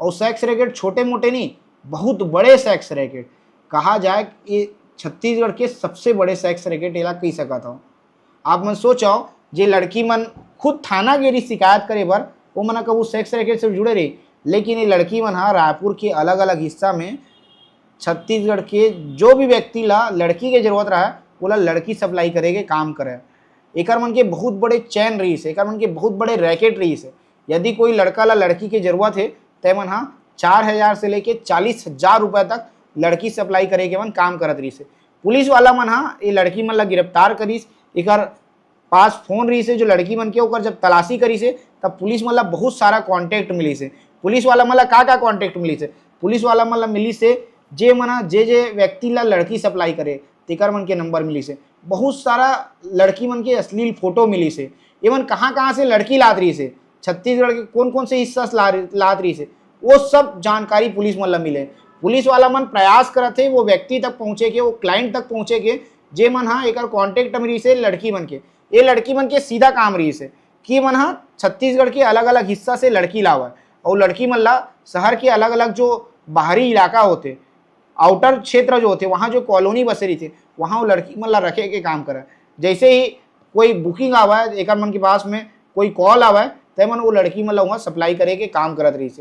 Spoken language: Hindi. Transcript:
और सेक्स रैकेट छोटे मोटे नहीं, बहुत बड़े सेक्स रैकेट, कहा जाए कि ये छत्तीसगढ़ के सबसे बड़े सेक्स रैकेट एला कही सकत हूँ। आप मन सोचो जे लड़की मन खुद थाना गेरी शिकायत करे बर, वो मन कबू सेक्स रैकेट से जुड़े रही, लेकिन ये लड़की मन रायपुर के अलग अलग हिस्सा में छत्तीसगढ़ के जो भी व्यक्ति ला लड़की के जरूरत रहा है वो लड़की सप्लाई करे के काम करे। एकर मन के बहुत बड़े चैन रही है, एकर मन के बहुत बड़े रैकेट रही है। यदि कोई लड़का ला लड़की के जरूरत है तो मन 4,000 से लेके 40,000 रुपये तक लड़की सप्लाई करे के मन काम करत रही है। पुलिस वाला मन ये लड़की मन ला गिरफ्तार करीस, एकर पास फोन रही से जो लड़की मन के ओकर जब तलाशी करी से तब पुलिस मन ला बहुत सारा कॉन्टेक्ट मिली से। पुलिस वाला मन ला का कॉन्टेक्ट मिली से, पुलिस वाला मन ला मिली से जे मना जे व्यक्ति ला लड़की सप्लाई करे तेकर मन के नंबर मिली से, बहुत सारा लड़की मन के अश्लील फोटो मिली से, एवं कहाँ से लड़की लात रही से, छत्तीसगढ़ के कौन कौन से हिस्सा से लात रही से, वो सब जानकारी पुलिस मन ला मिले। पुलिस वाला मन प्रयास करते वो व्यक्ति तक पहुँचे के, वो क्लाइंट तक पहुँचे के जे मन एक कॉन्टेक्ट में रही से लड़की मन के। ये लड़की मन के सीधा काम रही से कि मन छत्तीसगढ़ के अलग अलग हिस्सा से लड़की लावा और लड़की मन ला शहर के अलग अलग जो बाहरी इलाका होते, आउटर क्षेत्र जो होते, वहाँ जो कॉलोनी बसेरी थे वहाँ वो लड़की मन ला रखे के काम करे। जैसे ही कोई बुकिंग आवा है एक मन के पास में कोई कॉल आवा है तो मन वो लड़की मन ला वहाँ सप्लाई करे के काम करत रही से।